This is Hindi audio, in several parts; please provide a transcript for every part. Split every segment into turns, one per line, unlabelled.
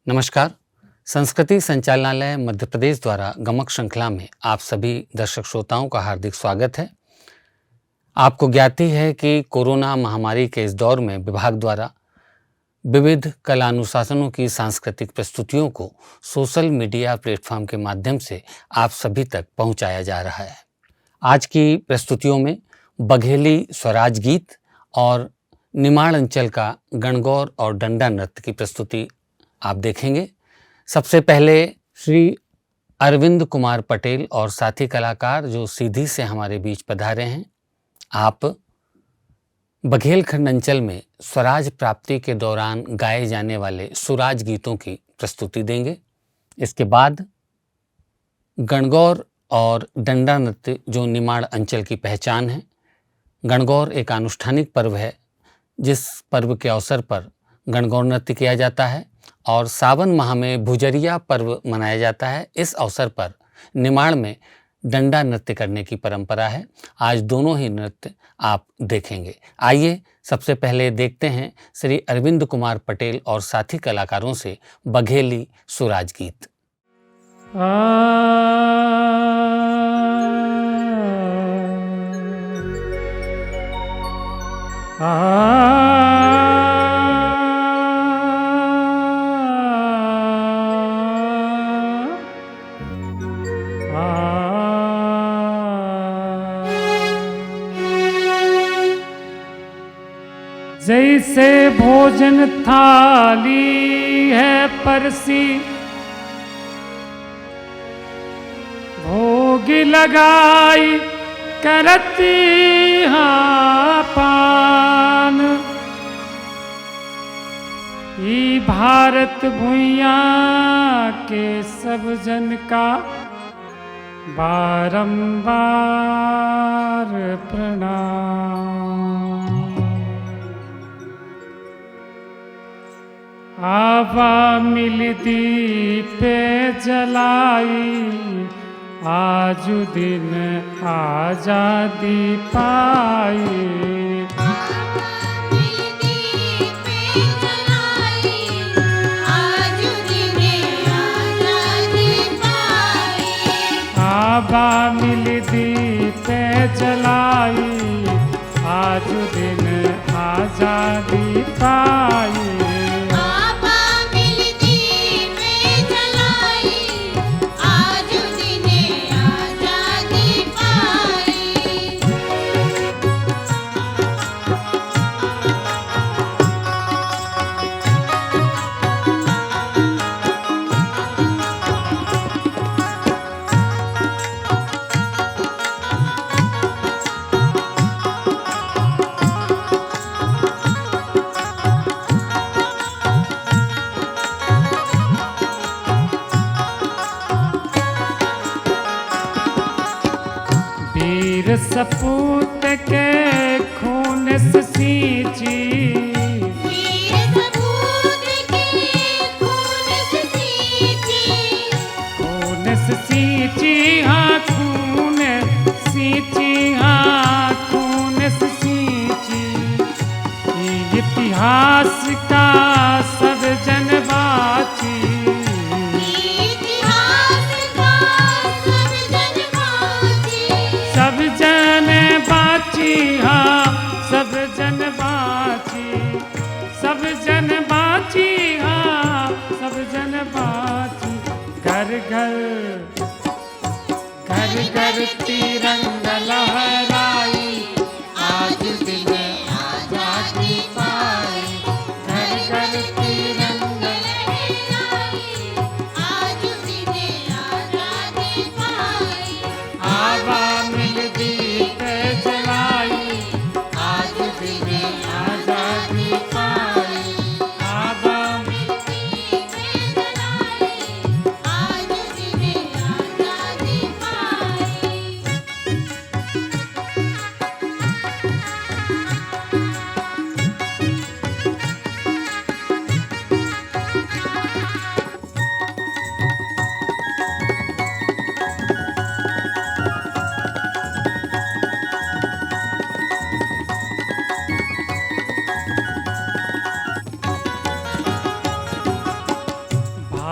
नमस्कार। संस्कृति संचालनालय मध्य प्रदेश द्वारा गमक श्रृंखला में आप सभी दर्शक श्रोताओं का हार्दिक स्वागत है। आपको ज्ञात ही है कि कोरोना महामारी के इस दौर में विभाग द्वारा विविध कला अनुशासनों की सांस्कृतिक प्रस्तुतियों को सोशल मीडिया प्लेटफॉर्म के माध्यम से आप सभी तक पहुंचाया जा रहा है। आज की प्रस्तुतियों में बघेली स्वराज गीत और निमाड़ अंचल का गणगौर और डंडा नृत्य की प्रस्तुति आप देखेंगे। सबसे पहले श्री अरविंद कुमार पटेल और साथी कलाकार जो सीधी से हमारे बीच पधारे हैं, आप बघेलखंड अंचल में स्वराज प्राप्ति के दौरान गाए जाने वाले सुराज गीतों की प्रस्तुति देंगे। इसके बाद गणगौर और डंडा नृत्य जो निमाड़ अंचल की पहचान है। गणगौर एक अनुष्ठानिक पर्व है जिस पर्व के अवसर पर गणगौर नृत्य किया जाता है और सावन माह में भुजरिया पर्व मनाया जाता है। इस अवसर पर निमाड़ में डंडा नृत्य करने की परंपरा है। आज दोनों ही नृत्य आप देखेंगे। आइए सबसे पहले देखते हैं श्री अरविंद कुमार पटेल और साथी कलाकारों से बघेली सुराज गीत।
जैसे भोजन थाली है परसी, भोग लगाई करती हाँ पान। ई भारत भुइया के सब जन का बारंबार प्रणाम। आवा मिल दीपे जलाई, आजु दिन आजादी पाई। आवा मिल दीपे जलाई, आजु दिन आजादी पाई। वीर सपूत के खून से सींची,
वीर सपूत के खून से सींची,
खून से सींची हाँ खून सींची हाँ खून से सींची। ये इतिहास का सब जन बाची, सब जन बाची हाँ सब जन बाची, सब जन बाची हाँ सब जन बाची। घर घर घर घर तिरंगा लहराई, आज दिन आजादी पाई। घर घर तिरंगा
लहराई, आज दिन आजादी पाई।
आवा मिल दीप जलाई, आज दिन आजादी पाई। आवा
दीप जलाई, आज दिन आजादी पाई।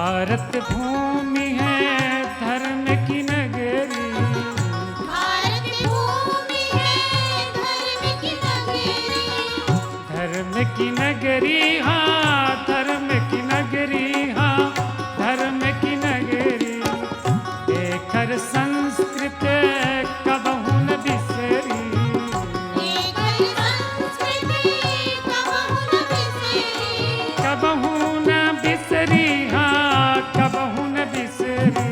भारत भूमि है धर्म की नगरी,
भारत भूमि है धर्म की नगरी,
धर्म की नगरी हाँ, धर्म की नगरी हाँ, धर्म की नगरी। एकर संस्कृति कबहू न बिसरी,
एकर संस्कृति कबहू न बिसरी,
कबहू न बिसरी हाँ, कबहू न बिसरी,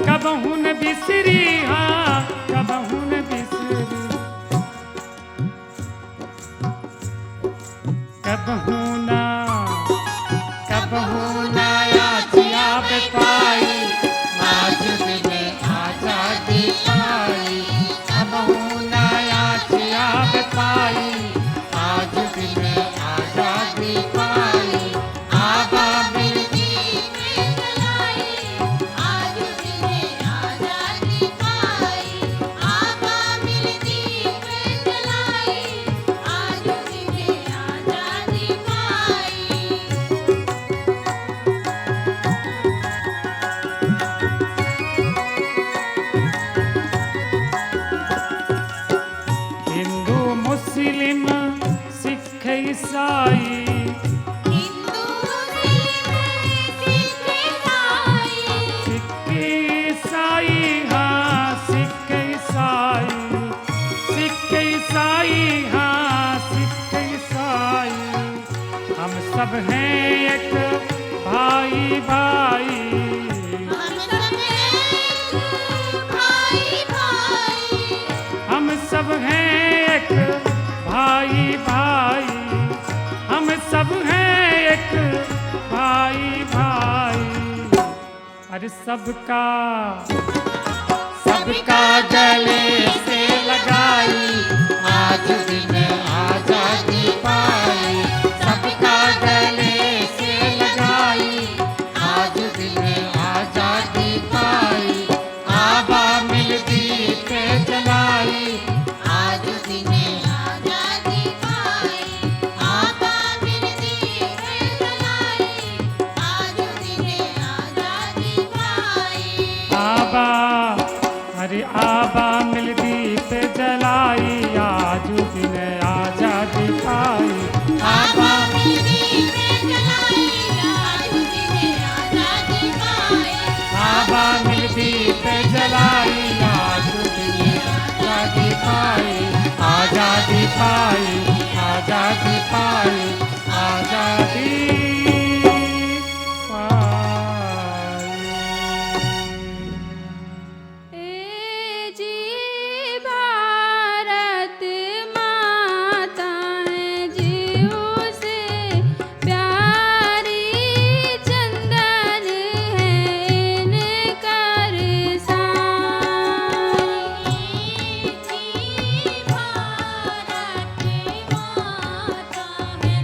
कबहू न बिसरी हाँ, कबहू न बिसरी। कबहू ना याचिया बताई, आज दिने आजादी पाई। कबहू ना याचिया बताई, आज दिने आजादी पाई। आबा मिलती
में जलाई, आज दिने आजादी पाई। आबा मिलती में जलाई, आज दिने आजादी पाई।
हिंदू मुस्लिम सिख ईसाई,
हिंदू मुस्लिम सिख ईसाई,
सिख ईसाई हाँ, सिख ईसाई, सिख ईसाई हाँ, सिख ईसाई। हम सब हैं एक भाई भाई,
हम सब हैं भाई भाई,
हम सब हैं एक भाई भाई, हम सब हैं एक भाई भाई। अरे सबका गले से लगाई, आज दिन आजादी पाई। सबका गले से लगाई, आज दिन आजादी पाई। आबा मिलती पे जलाई,
आज दिने आजादी पाई। आबा मिलती में जलाई, आज दिने आजादी पाई।
आबा अरे आबा मिलती पे जलाई, आज दिन आजादी पाई।
आबा मिलती में जलाई, आज दिने आजादी पाई।
आबा मिलती पे जलाई, आज दिन आजादी पाई। आजादी पाई, आजादी पाई, आजादी पाई।
ए जी भारत माता है, जीव से प्यारी चंदन है इनकर साई। जी भारत माता है,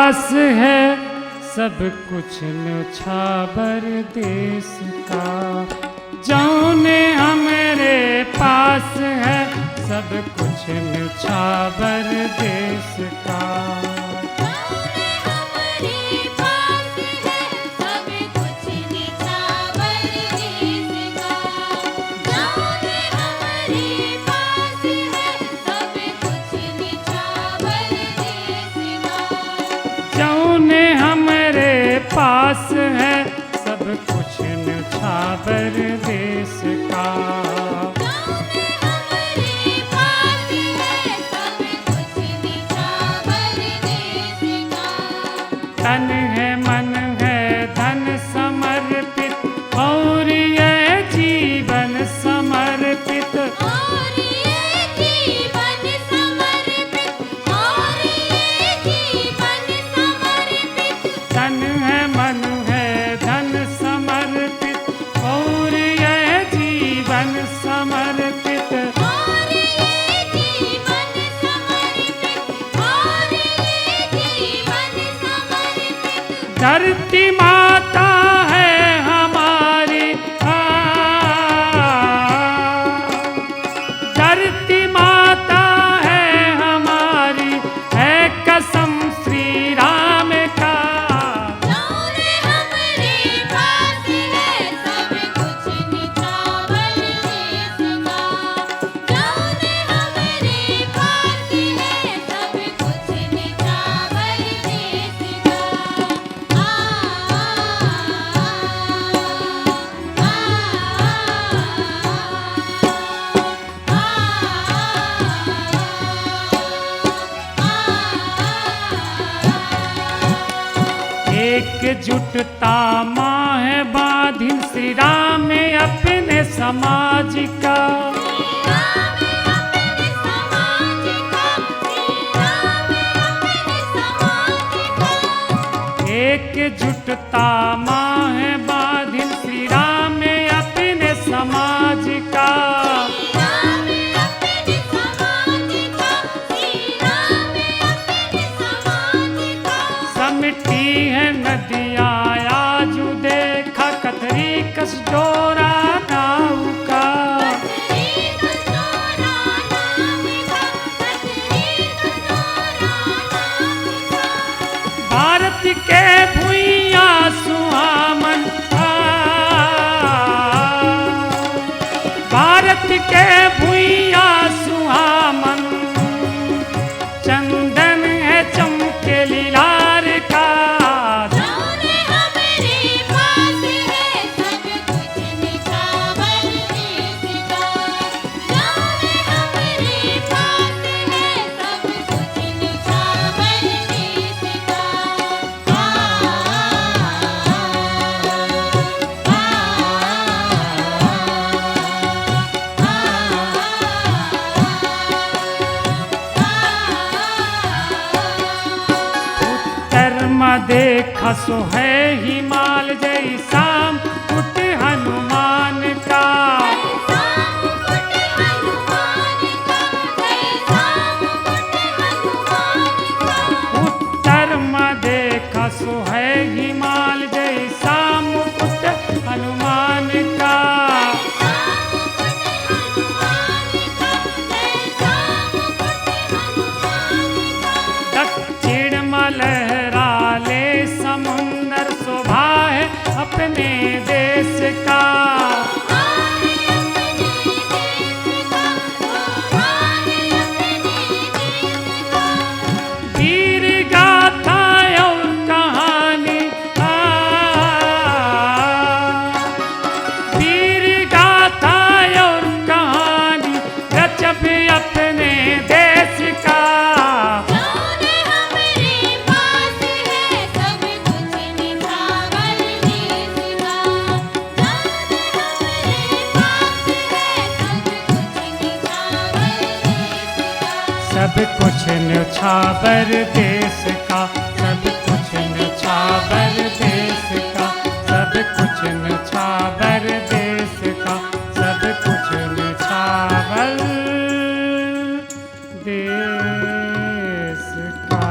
पास है सब कुछ न्योछावर देश का। जौने हमरे पास है सब कुछ न्योछावर देश का।
हमारे पास है सब कुछ निछावर देश का। जाने हमारे पास है सब कुछ निछावर देश का।
जौने हमरे पास है सब कुछ न्योछावर देश का।
जाने हमारे पास है सब कुछ निछावर देश का।
तन है मन है धन समर्पित और यह जीवन समर्पित।
और ये जीवन समर्पित, और ये जीवन समर्पित।
तन है मन है धन समर्पित और यह जीवन समर्पित।
और ये जीवन समर्पित, और ये जीवन समर्पित।
धरती माता है हमारी धरती माता है हमारी है कसम श्री राम का।
जाने हमारे पास है सब कुछ निछावर देश का। जाने हमारे पास है सब कुछ निछावर देश का।
एकजुटता माँ है बाधिन श्री राम अपने समाज का।
राम अपने समाज का, राम अपने समाज का।
एकजुटता माँ है बाधिन श्री राम अपने समाज का।
राम अपने समाज का, श्री राम अपने समाज का।
समिटी है नदियाँ आजू देखा कथरी कस डोरा नाव का।
कतरी कसोरा नाम का, कतरी कसोरा नाम का।
भारत के भुइयाँ सुहामन भारत के भुइयाँ सुहामन चंदन है चमके लीलार का।
जाने हमारे पास है सब कुछ निछावर देश का। जाने हमारे पास है सब कुछ निछावर देश का।
उत्तर में देखा सो है हिमाल जय शाम कुट हनुमान का।
जैसा मुकुट हनुमान का, जैसा मुकुट हनुमान का।
उत्तर में देखा सो है हिमाल जय शाम कुट हनुमान का। दक्षिण में लहराले समुंदर शोभा है अपने देश का। वीर गाथा और कहानी वीर गाथा और कहानी रचब अपने देश का। सब कुछ न्योछावर देश का, सब कुछ न्योछावर देश का, सब कुछ न्योछावर देश का, सब कुछ न्योछावर देश का।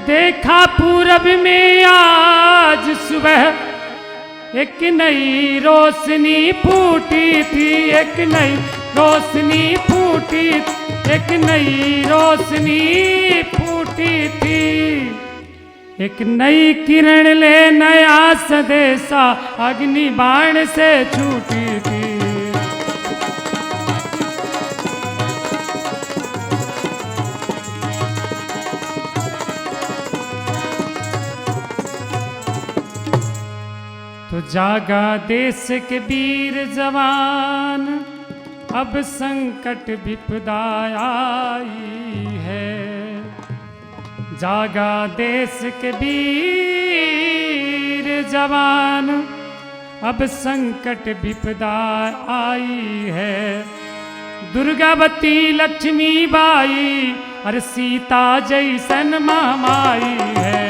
देखा पूरब में आज सुबह एक नई रोशनी फूटी थी, एक नई रोशनी फूटी, एक नई रोशनी फूटी थी। एक नई किरण ले नया संदेशा अग्नि बाण से छूटी थी। तो जागा देश के वीर जवान, अब संकट विपदा आई है। जागा देश के वीर जवान, अब संकट विपदा आई है। दुर्गावती लक्ष्मी बाई और सीता जैसन महामाई है।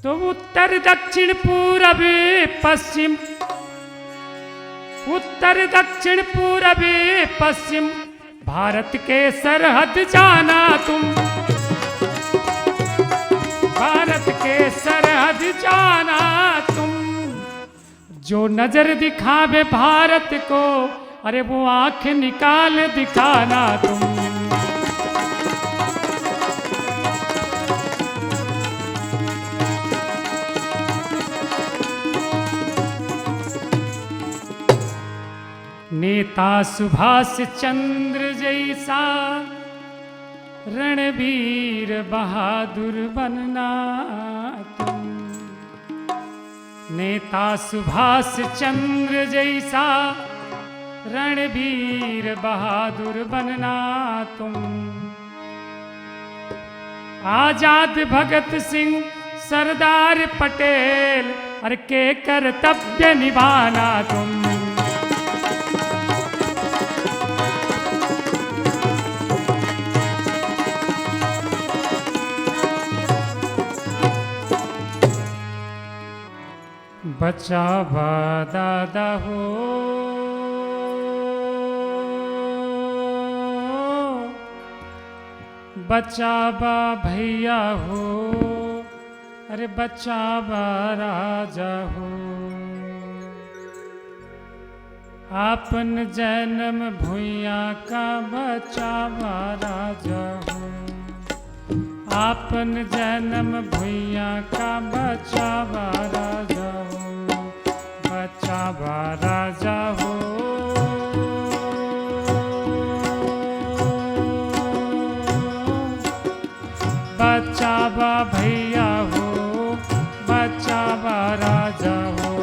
तो उत्तर दक्षिण पूरब पश्चिम, उत्तर दक्षिण पूरब पश्चिम भारत के सरहद जाना तुम, भारत के सरहद जाना तुम। जो नजर दिखावे भारत को, अरे वो आंख निकाल दिखाना तुम। नेता सुभाष चंद्र जैसा रणवीर बहादुर बनना तुम। नेता सुभाष चंद्र जैसा रणवीर बहादुर बनना तुम। आजाद भगत सिंह सरदार पटेल और के कर्तव्य निभाना तुम। बचावा दादा हो, बचावा भैया हो, अरे बचावा राजा हो। आपन जन्म भुइया का बचावा राजा हो। आपन जन्म भुइया का बचावा राजा हो। बचावा राजा हो। बचावा भैया हो, बचावा राजा हो।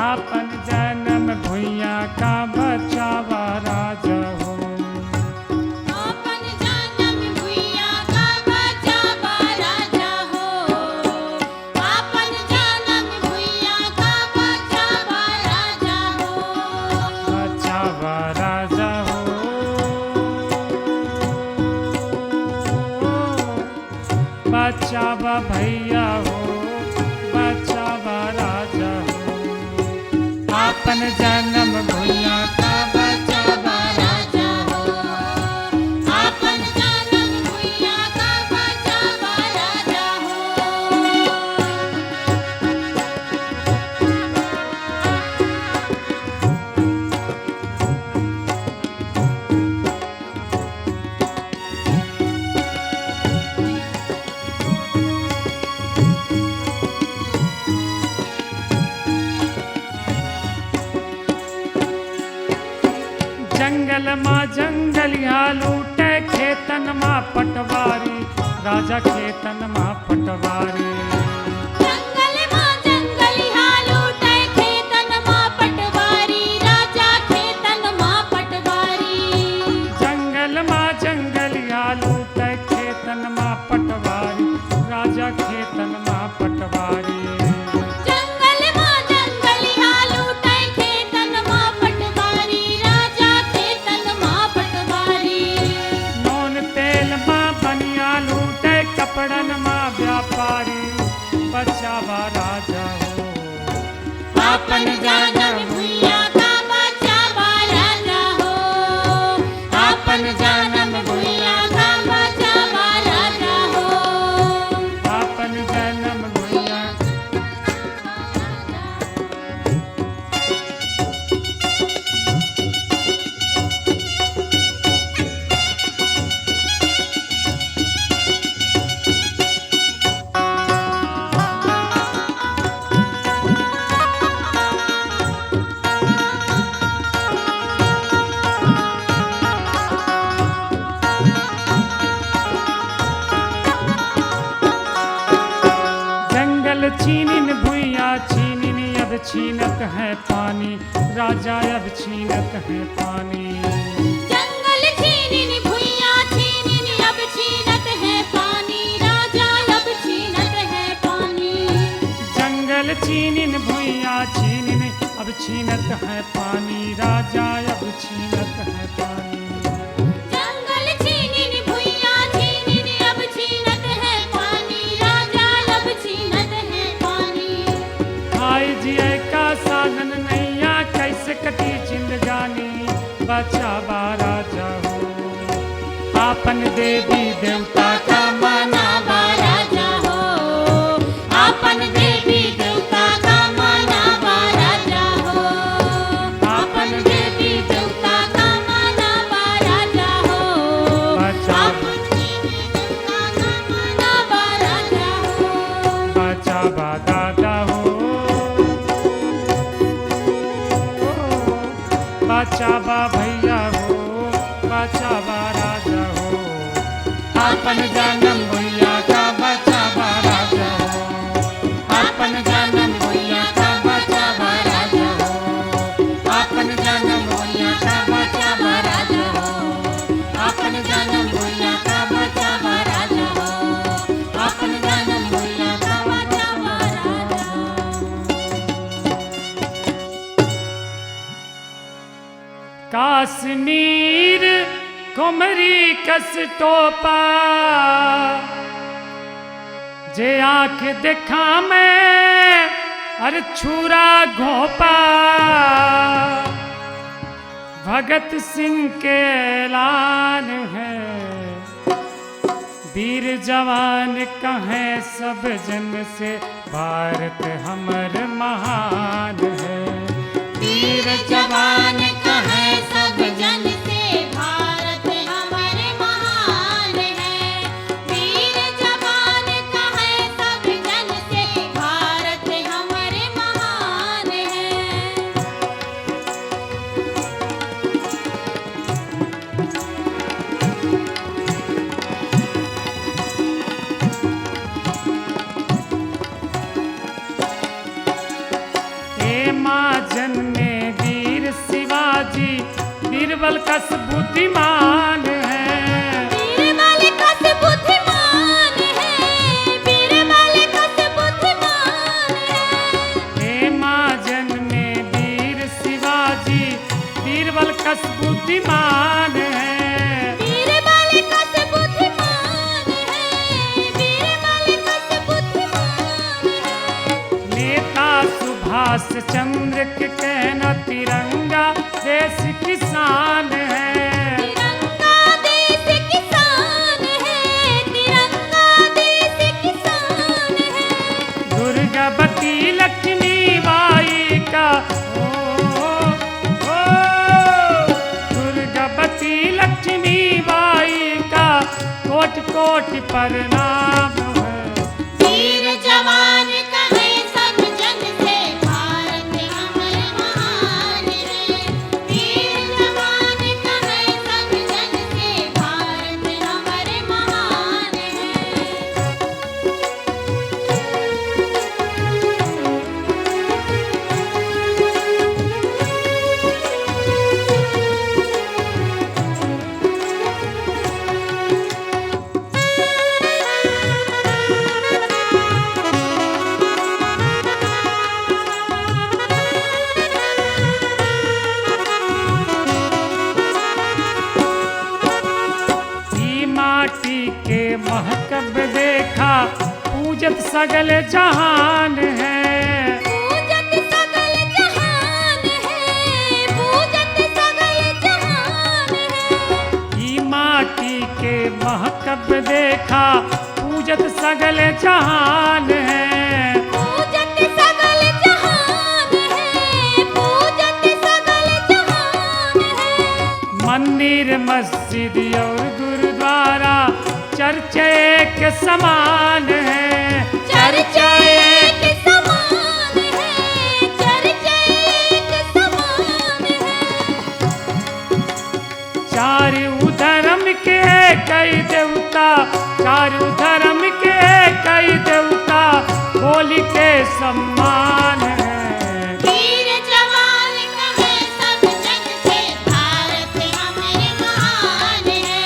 आपन जन्म भुइया का बचावा राजा हो।
आपन जन्म भुइया का बचावा राजा हो। आपन जन्म भुइया का बचावा राजा हो।
बचावा राजा हो। बचावा भैया हो, बचावा राजा हो। आपन जन्म भुइया का बचावा
राजा हो। आपन जन्म भुइया का बचावा राजा हो।
जंगल माँ जंगलिया लूटे, खेतन माँ पटवारी, राजा खेतन माँ पटवारी।
जंगल माँ जंगलिया लूटे, खेतन माँ पटवारी, राजा खेतन माँ पटवारी।
जंगल माँ जंगलिया लूटे, खेतन माँ पटवारी, राजा खेतन माँ पटवारी।
जंगल माँ जंगलिया लूटे, खेतन माँ पटवारी, राजा खेतन माँ पटवारी।
नून तेल माँ बनिया लूटे, कपड़न माँ व्यापारी।
आपन जानम भुइया का बचावा राजा हो आपन जानम भुइया का बचावा राजा हो
आपन जन्म भुइया जंगल छीनिन भुइया छीनिन अब छीनत है पानी राजा अब छीनत है पानी
जंगल छीनिन भुइया छीनिन अब छीनत है पानी राजा अब छीनत है पानी
जंगल छीनिन भुइया छीनिन अब छीनत है पानी राजा अब छीनत है पानी
जंगल छीनिन भुइया छीनिन अब छीनत है पानी राजा अब छीनत है पानी
खाई जिए का साधन नैया कैसे कटी जिंदगानी बचावा राजा हो आपन देवी देवता का
मनावा राजा हो आपन देवी देवता का मनावा राजा हो आपन देवी देवता का मनावा राजा हो
बचावा
आपन देवी देवता का मनावा राजा हो
बचावा दादा हो बचावा भैया हो बचावा राजा हो आपन जानम भैया का बचावा राजा हो आपन जानम भैया का बचावा राजा हो आपन जानम भैया का बचावा राजा हो
आपन जानम भुइया का बचावा राजा हो आपन जानम भुइया का बचावा राजा हो
काश्मीर कुमरी कस टोपा जे आंख देखा मैं अर छुरा घोपा भगत सिंह के ऐलान है वीर जवान कहें सब जन से भारत हमर महान है
वीर जवान कहे सब जन से भारत हमारे महान है वीर जवान कहे सब जन से भारत हमारे महान है
हे माँ जन्मे वीर शिवाजी बीरबल कस बुद्धिमान है
बीरबल कस बुद्धिमान है बीरबल कस बुद्धिमान है
हे माँ जन्मे वीर शिवाजी बीरबल कस बुद्धिमान है
बीरबल कस बुद्धिमान है बीरबल कस बुद्धिमान है
नेता सुभाष चंद्र के कहना तिरंगा देश किसान है
तिरंगा देश किसान है तिरंगा देश किसान है
दुर्गावती लक्ष्मी बाई का दुर्गावती लक्ष्मी बाई का कोटि कोटि प्रणाम है
वीर जवान कहे सब जन से भारत हमारे महान है वीर जवान कहे सब जन से भारत हमारे महान है
महकब देखा पूजत सगल जहान है
पूजत सगल जहान
के महकब देखा पूजत सगल जहान है।
पूजत सगल जहान है, पूजत सगल जहान है।
मंदिर मस्जिद और गुरुद्वारा चर्चा एक समान है।
चर्चा एक समान है, चर्चा एक समान है।
चारों धर्म के कई देवता, चारों धर्म के कई देवता होली के सम्मान है।
वीर जवान कहे सब जग से भारत हमारे महान है।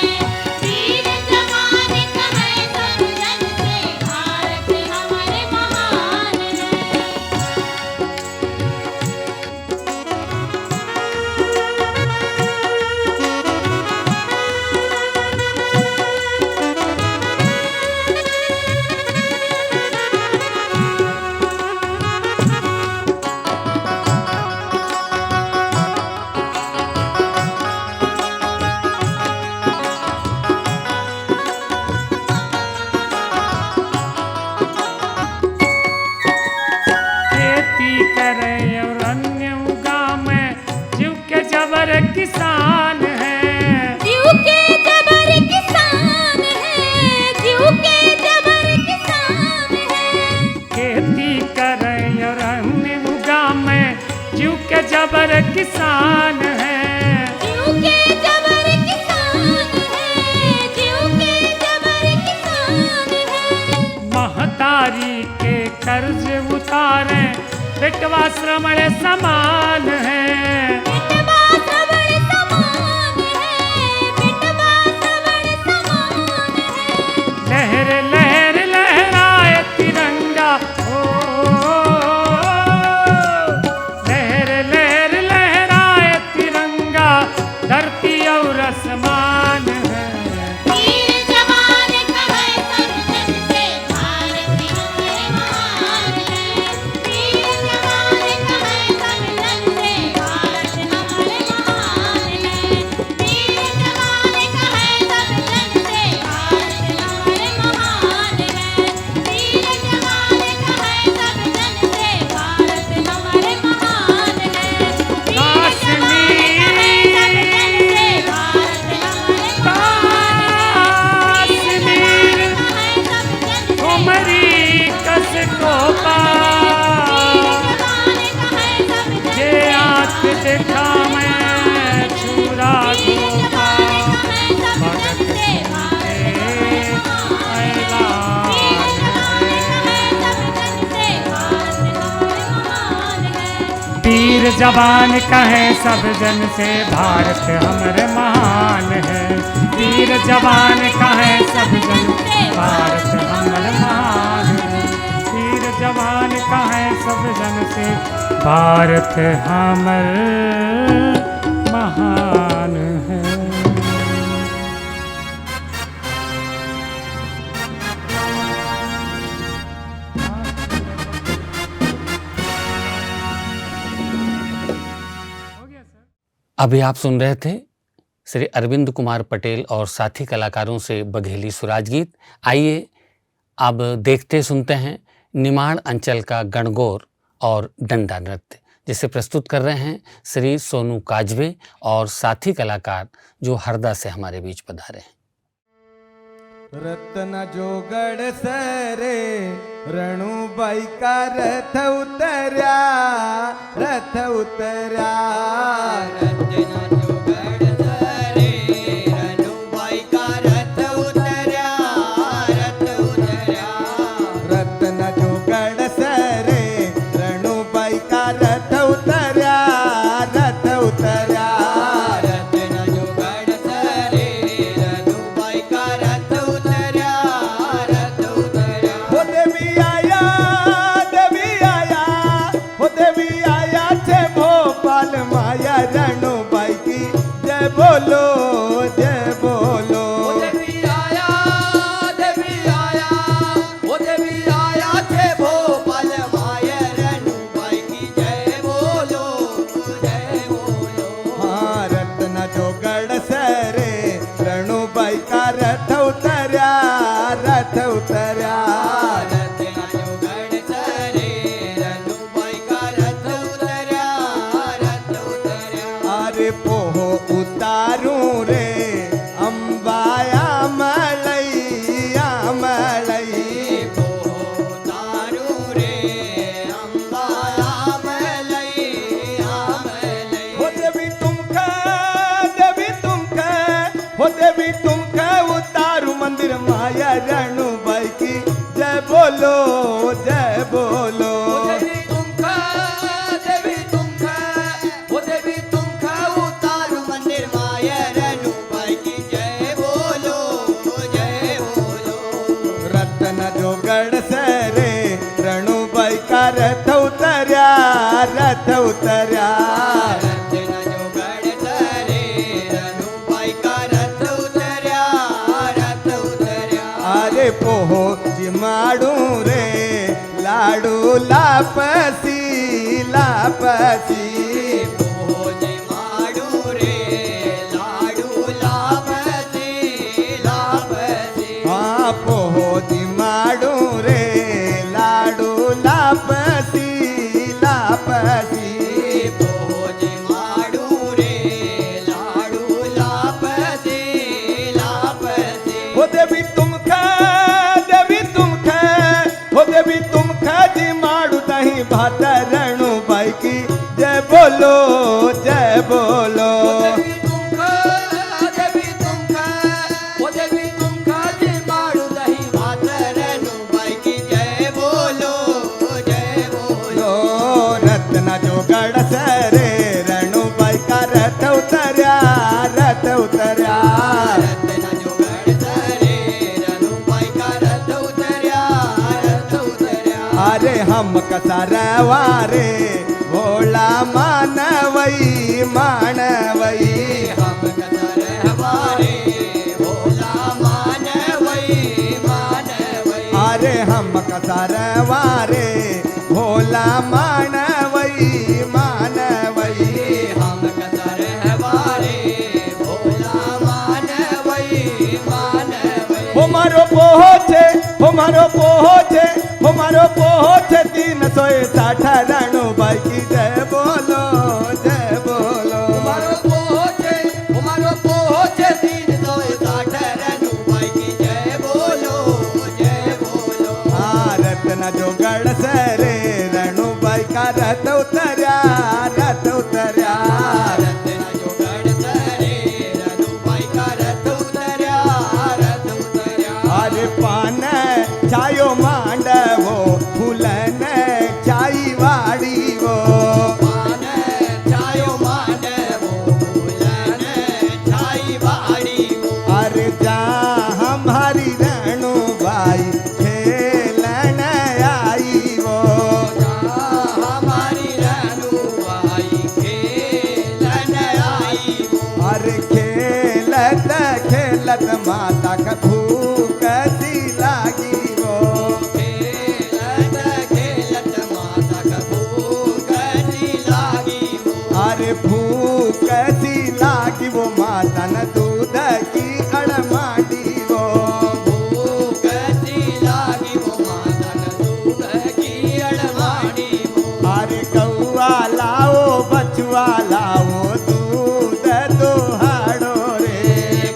वीर जवान कहे सब जग से भारत हमारे महान है।
खेती करे और अन्य उगामे जीव के जबर किसान है।
जीव के जबर किसान है, जीव के जबर किसान है।
खेती करे और अन्य उगामे जीव के जबर किसान है।
जीव के जबर किसान है, जीव के जबर किसान है।
महतारी के कर्ज उतारे बेटवा श्रमण समान है।
बेटवा श्रवण समान है, बेटवा श्रवण समान है।
लहर लहर लहराए तिरंगा ओ, लहर लहर लहराए तिरंगा धरती और आसमान है।
वीर जवान कहे सब जग से भारत हमारे महान है। वीर जवान कहे सब जग से भारत हमारे महान है। वीर जवान कहे सब जग से भारत हमारे महान है। वीर जवान कहे सब जग से भारत हमारे महान है। वीर जवान कहे सब जग से भारत हमारे महान है। वीर जवान कहे सब जग से भारत हमारे महान है। वीर जवान कहे सब जग से भारत हमारे महान है।
अभी आप सुन रहे थे श्री अरविंद कुमार पटेल और साथी कलाकारों से बघेली सुराज गीत। आइए अब देखते सुनते हैं निमाड़ अंचल का गणगौर और डंडा नृत्य, जिसे प्रस्तुत कर रहे हैं श्री सोनू काजवे और साथी कलाकार जो हरदा से हमारे बीच पधारे हैं।
रत्न जोगड़ सरे रणुबाई का रथ उतर्या, रथ उतर्या। रत्न जोगड़ सरे रणुबाई का रथ उतर्या, रथ उतर्या। रत्न जोगड़ सरे रणुबाई का रथ उतर्या, रथ उतर्या। बोलो जय बोलो, देवी आया, देवी आया, वो देवी आया थे भोपाल माया रणुबाई की जय बोलो, जय बोलो। हाँ रत्न जोगड़ सरे रणुबाई का रथ उतर्या रथ उतर्या
रत्ना जो गढ़ सरे रनुबाई का रथ उतर्या रथ उतर्या
अरे पोहो उतारू रे अंबाया मलैया मलई
तारू रे अंबाया मलई
हो देवी तुमका हो देवी तुमका उतारू मंदिर माया रणुबाई की जय बोलो जय बोलो
देवी तुमका वो देवी तुमका उतारू मंदिर माया रनुबाई की जय बोलो
रत्न जो गढ़ सरे रणुबाई का रथ उतर्या रथ उतर्या
रत्ना जो गढ़ सरे रनुबाई का रथ उतर्या
अरे पोहो जिमाडू रे लाडू लापसी लापसी
भोजी माडू रे लाडू लापसी
हाँ पोहो जिमाडू रे लाडू लापसी लापसी
भोजी माडू रे लाडू लापसी
हो देवी तुमका हो देवी तुमका जिमाडू दही भात रणुबाई की जय बोलो जय बोलो
देवी तुमका वो देवी तुमका जी माडू दही भात रनुबाई की जय बोलो
लो रत्ना जो गढ़ सरे रणुबाई का रथ उतर्या रथ उतर्या
रत्ना जो गढ़ सरे रनुबाई का रथ उतर्या
अरे हम कसरवारे भोला मानवई मानवई
हम कसर हमारे भोला मानवई
अरे हम कसरवारे भोला मानवई मानवई
हम कसर हमारे भोला मानवई
हो मारो पहुँचे हो मारो पहुँचे 360 रणुबाई की जय बोलो जय बोलो
हमारो पहुँचे 360 रनुबाई की जय बोलो
हाँ रत्ना जो गढ़ सरे रणुबाई का रथ उतर्या रथ उतर्या
रत्ना जो गढ़ सरे रनुबाई का रथ उतर्या
अरे पान चायो मांडवो फूलन चाई वाड़ी वो
पान चायो मांडवो फूलन छाई वाड़ी
अरे जा हमारी रणुबाई खेलन आई वो
हमारी रनुबाई खेलन आई
अरे खेलत खेलत माता का भूख सी लागी वो
खेलत खेलत माता का भूख सी लागी
अरे भूख सी लागी वो माता न दूध की अड़माडी वो
भूख सी लागी वो माता न दूध की अड़माड़ी
अरे कौआ लाओ बचुआ लाओ दूध दुहाड़ो रे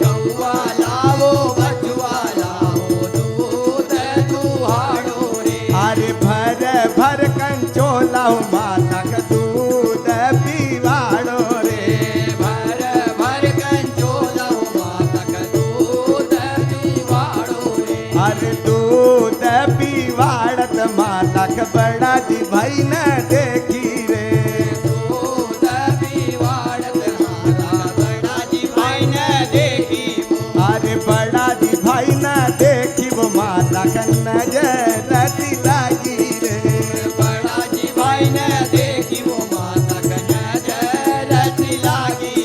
गौआ लावो बचुआ लावो दूध दुहाड़ो रे
अरे भर भर कंचो लाओ माता का दूध पीवाड़ो रे
भर भर कंचोला माता का दूध पीवाड़ो रे
अरे दूध पीवाड़त माता का बड़ा जी भाई न देखी रे
दूध पीवाड़त माता बड़ा जी भाई ने देखी
अरे बड़ा जी भाई न देखी वो माता का नजर लागी रे
बड़ा जी भाई ने देखी वो माता का नजर लागी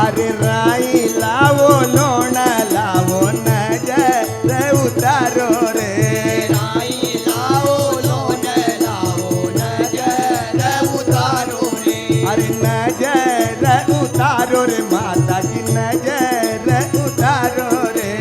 अरे राई लावो लोण लावो नजर उतारो रे
राई लाओ लोन लाओ नजर उतारो रे
अरे नजर उतारो रे माता की नजर उतारो रे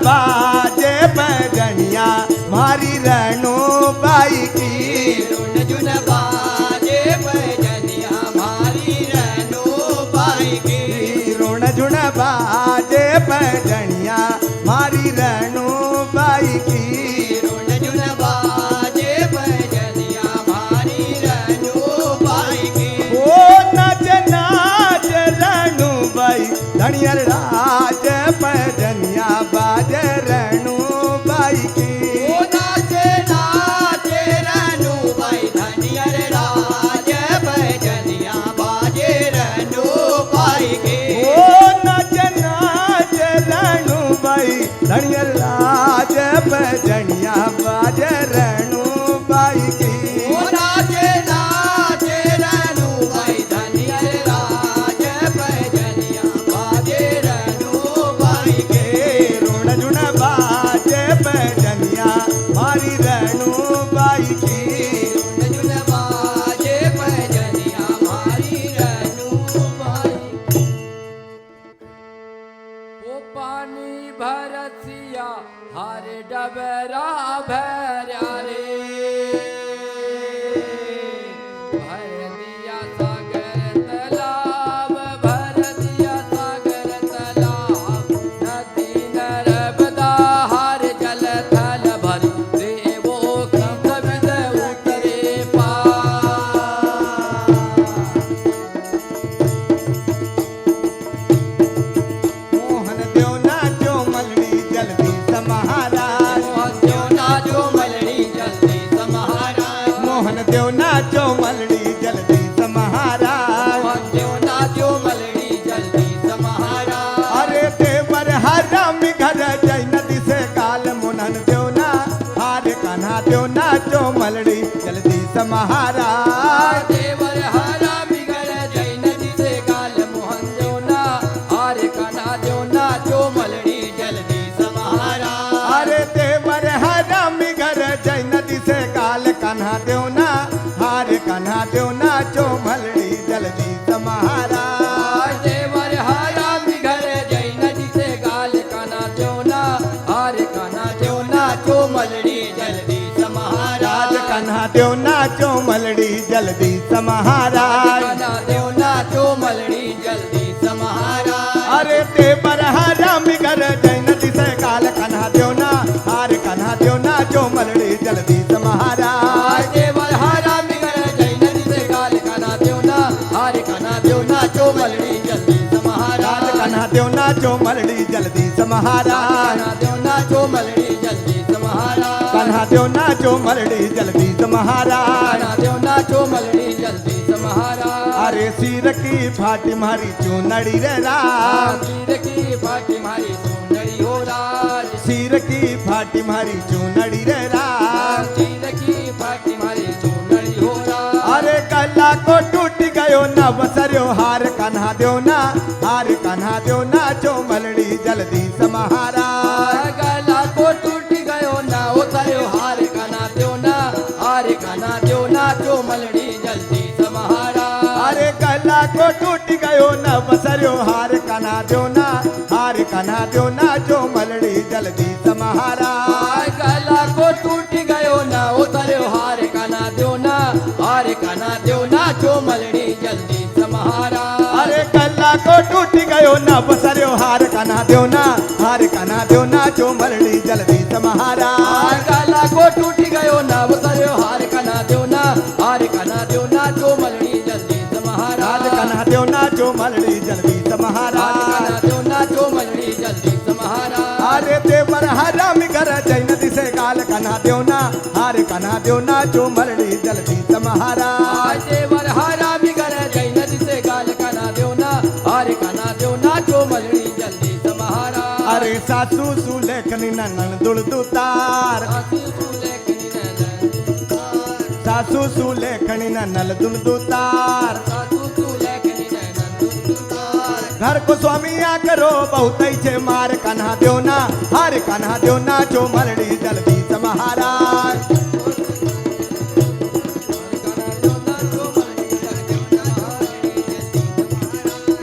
बाजे पैजनिया मारी रेणु बाई की
रुन जुन बाजे पैजनिया मारी रेणु बाई की
रुण झुण बाजे पैजनिया मारी रेणु बाई की
रुन जुन बाजे पैजनिया मारी रेणु बाई की
ओ नाच नाच रेणु बाई धनियर राज पैजनिया बाजे रेणु बाई की
ओ नाचे नाचे रेणु बाई धनियर राज पैजनिया बाजे रेणु बाई की
ओ नाच नाच रेणु बाई धनियर राज पैजनिया बाजे रेणु बाई की
ओ नाचे नाचे रेणु बाई धनियर राज पैजनिया बाजे रेणु बाई की
रुण झुण बाजे पैजनिया मारी रेणु बाई की
रुन जुन बाजे पैजनिया मारी रेणु बाई की
वो पानी भरसिया हर डबरा भरा रे भर दिया सागर तालाब भर दिया सागर तालाब नदी नर्मदा हर जल थल भर देवो की कविद उतरे पार
मोहन देव नाचो मलड़ी जल्दी समाराज
जो नाचो मलड़ी जल्दी समाराज
मोहन देव नाचो मलड़ी जल्दी समाराज
जो नाचो मलड़ी जल्दी समाराज
अरे देवर हराम घर जय नदी से काल मुनन देव ना हार कान्हा देव नाचो मलड़ी जल्दी समाराज
देवर हरा बिगड़ जय नदी से गाल मोहन जो ना आरे काना जो ना जो मलड़ी जल्दी समारा
अरे देवर हराम घर जय नदी से काल कान्हा देव ना हार कान्हा देव नाचो मलड़ी जल्दी समाराज
देवर हरा बिगड़ जय नदी से गाल काना जो ना आरे काना जो ना जो मलड़ी जल्दी समारा
राज कान्हा देव नाचो मलड़ी जल्दी समाराज
काना देव ना जो मलड़ी जल्दी समारा
अरे देवर हराम घर जय नदी से काल कान्हा देव ना हार कान्हा देव नाचो मलड़ी जल्दी समाराज
देवर हरा बिगड़ जय नदी से गाल काना देव ना आरे काना देव ना जो मलड़ी जल्दी समारा
राज कान्हा देव नाचो मलड़ी जल्दी समाराज
कान्हा देव ना जो मलड़ी जल्दी समारा
कान्हा देव नाचो मलड़ी जल्दी समाराज
कान्हा देव ना जो मलड़ी जल्दी समारा
अरे सिर की फाटी मारी चूनड़ी रे राज
तीर की फाटी मारी सुंदरी हो राज
सिर की फाटी मारी चूनड़ी रे राज
तीर की फाटी मारी सुंदरी हो राज
अरे गला को टूट गयो न बसर्यो हार कान्हा देव ना हार कान्हा देव नाचो मलड़ी जल्दी समाराज
गला को टूट गयो ना उतर्यो हार कान्हा देव ना आरे कान्हा देव ना जो मलड़ी जल्दी समारा
अरे गला को टूट गयो न बसर्यो हार कान्हा देव ना हार कान्हा देव नाचो मलड़ी जल्दी समाराज
गला को टूट गयो ना उतर्यो हार कान्हा देव ना आरे कान्हा देव ना जो मलड़ी जल्दी समारा
अरे गला को टूट गयो न बसर्यो हार कान्हा देव ना हार कान्हा देव नाचो मलड़ी जल्दी समाराज
गला को टूट गयो ना उतर्यो हार कान्हा देव ना आरे कान्हा देव ना जो मलड़ी जल्दी समारा
राज कान्हा देव नाचो मलड़ी जल्दी समाराज
कान्हा देव ना जो मलड़ी जल्दी समारा
अरे देवर हराम घर जय नदी से काल कान्हा देव ना हार कान्हा देव नाचो मलड़ी जल्दी समाराज
देवर हरा बिगर जय नदी से गाल कान्हा देव ना आरे कान्हा देव ना जो मलड़ी जल्दी समारा
अरे सासू सुलेखनी ननन दुलदुतार सासू सुलेखनी ननल दुलदुतार घर को स्वामी आ करो बहुत छे मार कान्हा देव ना हार कान्हा देव नाचो मलड़ी जल्दी समाराज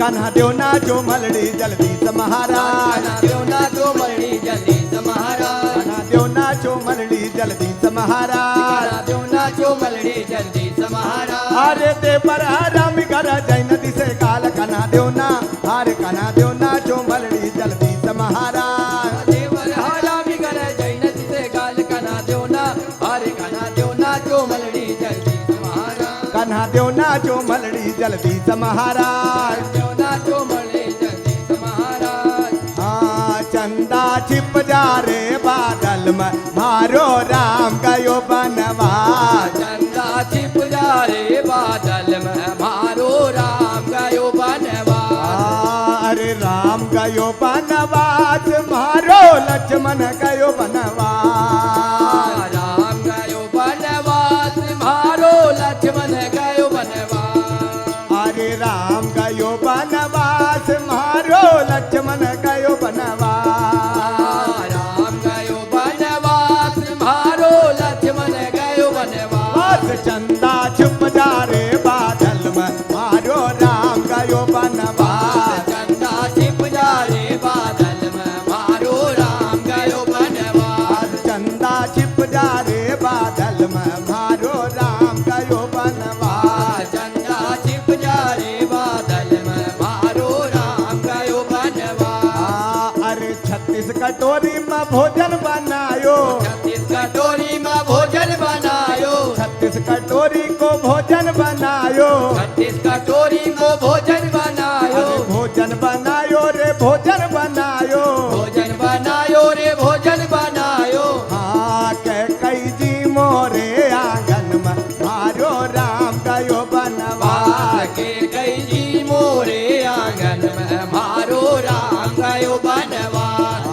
कान्हा देव नाचो मलड़ी जल्दी से महाराज
कान्हा देव नाचो मलड़ी जल्दी से महाराज
कान्हा देव नाचो मलड़ी जल्दी से महाराज
कान्हा देव नाचो मलड़ी जल्दी से महाराज
अरे ते पर राम कर जय नदी से काल कान्हा देव ना हरे कान्हा देव नाचो मलड़ी जल्दी से महाराज
देवर हारा बिगर जैन से गाल कान्हा देव ना हरे कान्हा देव नाचो मलड़ी जल्दी से महाराज
कान्हा देव नाचो मलड़ी जल्दी से महाराज
देव नाचो मलड़ी जल्दी से महाराज
हाँ चंदा छिप जा रे बादल में मारो राम गयो बनवास
चंदा छिप जा रे बादल में मारो राम गयो बनवास
अरे राम गयो बनवास मारो लक्ष्मण गयो बनवास
राम गयो बनवास मारो लक्ष्मण गयो बनवास
अरे राम गयो बनवास मारो लक्ष्मण गयो बनवास
राम गयो बनवास मारो लक्ष्मण गयो बनवास
बस चंदा छुप जा रे बादल में मारो राम गयो बनवास
चंदा छिप जा रे बादल में मारो राम गयो बनवास
चंदा छिप जा रे बादल में मारो राम गयो बनवास
चंदा छिप जा रे बादल में मारो राम गयो बनवास
अरे 36 कटोरी में भोजन बनायो
36 कटोरी में भोजन बनायो
36 कटोरी को भोजन बनायो
36 कटोरी को भोजन बनायो
अरे भोजन बनायो रे भोजन बनायो
भोजन बनायो रे भोजन बनायो
हाँ कई जी मोरे आंगन में मारो राम गयो बनवास
के कई जी मोरे आंगन में मारो राम गयो बनवास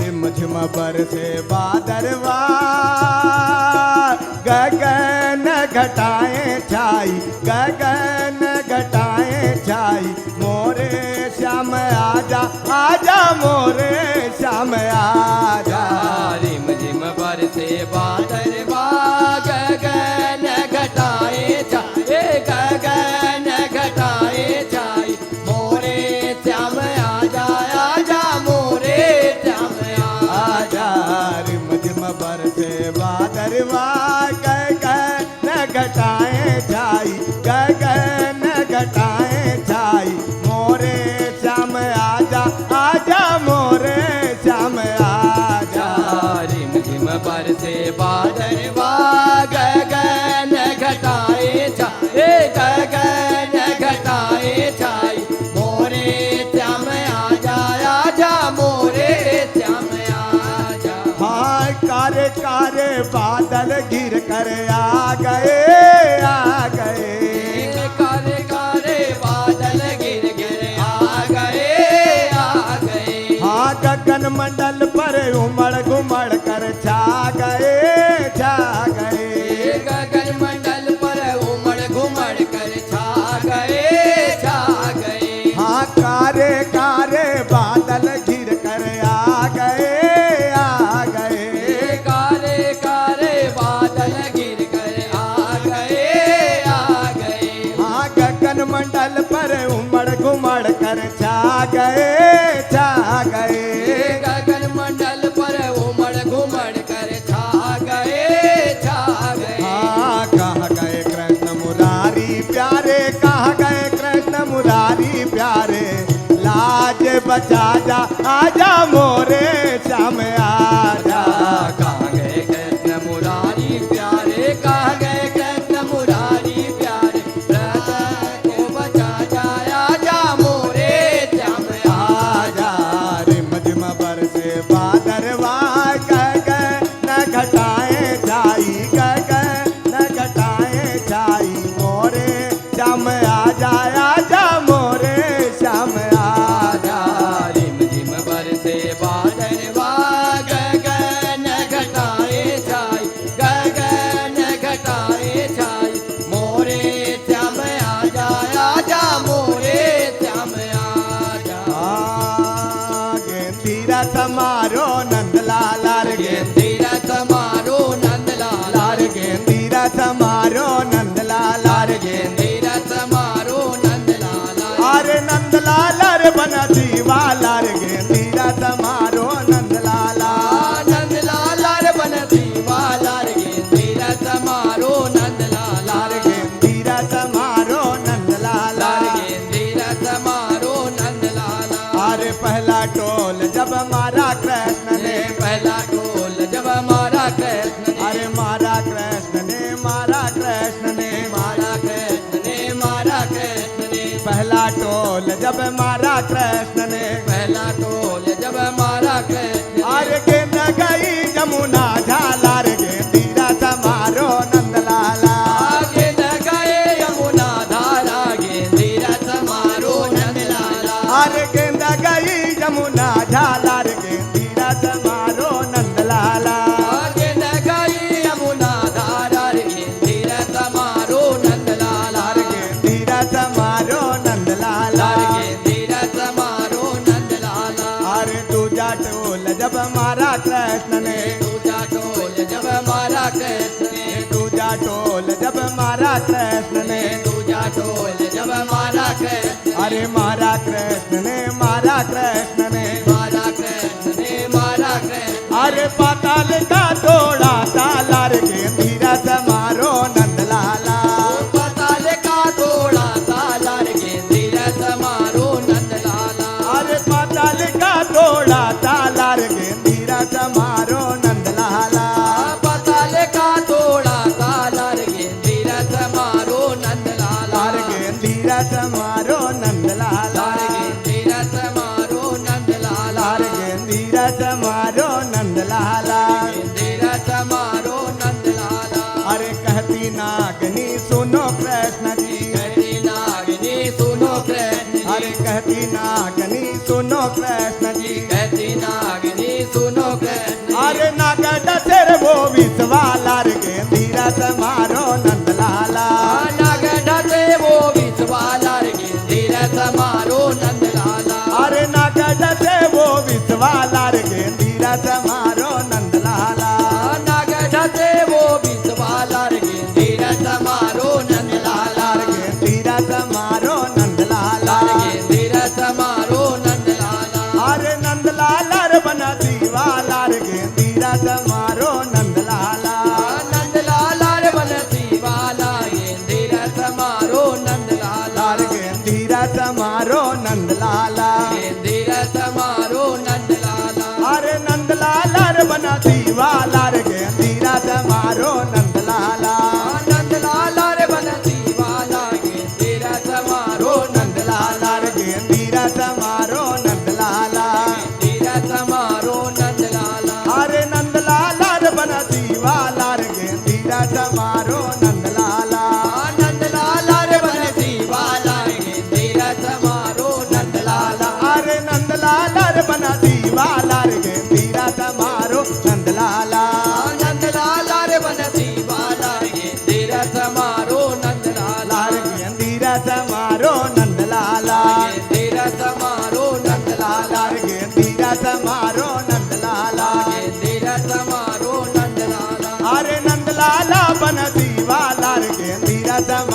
रिम झिम बरसे बादरवा गगन घटाएं छाई गगन घटाएं छाई मोरे श्याम आजा आजा मोरे श्याम आजा
रिम झिम बरसे बादरवा गगन घटाए छाए गगन घटाए छाई मोरे श्याम आजा आजा मोरे श्याम आजा
रिम झिम बरसे बादरवा गगन घटाएं छाई गगन घटाएं छाई मोरे श्याम आजा आजा मोरे श्याम आजा
रिम झिम बरसे बादरवा गगन घटाए छाए गगन घटाए छाई मोरे श्याम आजा आजा मोरे श्याम आजा
हाँ कारे कारे बादल गिर कर आ गए
काले काले बादल गिर गिर आ गए
हाँ गगन मंडल पर उमड़ घुमड़ कर छा गए
गगन मंडल पर उमड़ घुमड़ कर छा गए
हाँ कारे कारे बादल गिर कर आ गए
काले काले बादल गिर कर आ गए
हाँ गगन मंडल पर उमड़ घुमड़ कर छा गए
गगन मंडल पर उमड़ घुमड़ कर छा गए
हाँ कहाँ गए कृष्ण मुरारी प्यारे कहाँ गए कृष्ण मुरारी प्यारे लाज बचा जा आजा मोरे श्याम आजा
कहाँ गए कृष्ण मुरारी प्यारे कहाँ गए कृष्ण मुरारी प्यारे व्रत को बचा जाया जा मोरे श्याम
आजा रिम झिम बरसे बादरवा गगन घटाएं छाई गगन घटाएं छाई मोरे श्याम आजा आजा मोरे श्याम आजा
रिम झिम बरसे बादल
नंदलाला रे बनसी वाला रे गेंदीरा समारो नंदलाला
नंदलाला रे बनसी वाला रे गेंदीरा समारो नंदलाला
रे गेंदीरा समारो नंदलाला
रे गेंदीरा समारो नंदलाला
अरे पहला टोल जब मारा कृष्ण ने
पहला टोल जब मारा कृष्ण ने
अरे मारा कृष्ण ने मारा कृष्ण ने
मारा कृष्ण ने मारा कृष्ण ने
पहला टोल जब मारा कृष्ण ने
पहला टोल जब मारा कृष्ण
अरे गेंद गई जमुना झाला रे गेंदीरा समारो नंदलाला
आगे न गए यमुना धारा गेंदीरा समारो नंदलाला
अरे गेंद गई जमुना झाला रे गेंदीरा समारो नंदलाला
आगे न गई यमुना धारा गेंदीरा समारो नंदलाला
गेंदीरा समारो नंदलाला
गेंदीरा समारो नंदलाला
अरे दूजा टोल जब मारा कृष्ण ने
दूजा टोल जब मारा कृष्ण ने
दूजा टोल जब मारा कृष्ण ने
दूजा टोल जब मारा कृष्ण
अरे मारा कृष्ण ने मारा कृष्ण ने
मारा कृष्ण ने मारा कृष्ण
अरे पाताल का तोड़ा ताला रे गेंदीरा समारो नंदलाला
पताल का तोड़ा ताला गेंदीरा समारो नंदलाला
अरे पाताल का तोड़ा ताला रे गेंदीरा समारो नंदलाला
पताल का तोड़ा ताला गेंदीरा समारो नंदलाला
रे गेंदीरा समारो नंदलाला
गेंदीरा समारो नंदलाला
रे गेंदीरा समारो नंदलाला
गेंदीरा समारो नंदलाला
अरे कहती नागनी सुनो कृष्ण जी
कहती नागिनी सुनो कृष्ण
अरे कहती नागनी सुनो कृष्ण जी
कहती नागिनी सुनो कृष्ण
अरे नागड सिर वो विषवाला रे गेंदीरा समारो नंदलाला
नागढ़ से वो विषवाला गेंदीरा समारो नंदलाला
अरे नागड से वो विषवाला रे गेंदीरा समारो नंदलाला
नागढ़ से वो विषवाला गेंदीरा समारो नंदलाला
गेंदीरा समारो नंदलाला
गेंदीरा समारो नंदलाला
अरे नंदलाला रे बनसी वाला रे गेंदीरा समारो नंदलाला
नंदलाला रे बनसी वाला गेंदीरा समारो नंदलाला
रे गेंदीरा समारो नंदलाला
गेंदीरा समारो नंदलाला
अरे नंदलाला रे बनसी वाला रे गेंदीरा समारो नंदलाला
नंदलाला रे बनसी वाला गेंदीरा समारो
नंदलाला रे गेंदीरा समारो नंदलाला
गेंदीरा समारो नंदलाला
अरे नंदलाला रे बनसी वाला रे गेंदीरा समारो नंदलाला
नंदलाला रे बनसी वाला गेंदीरा समारो नंदलाला
अरे नंदलाला रे बनसी वाला रे गेंदीरा समारो नंदलाला
नंदलाला रे बनसी वाला गेंदीरा समारो नंदलाला
रे गेंदीरा समारो नंदलाला
गेंदीरा समारो नंदलाला
रे गेंदीरा समारो नंदलाला
गेंदीरा समारो नंदलाला
अरे नंदलाला बनसी वाला रे गेंदीरा समारो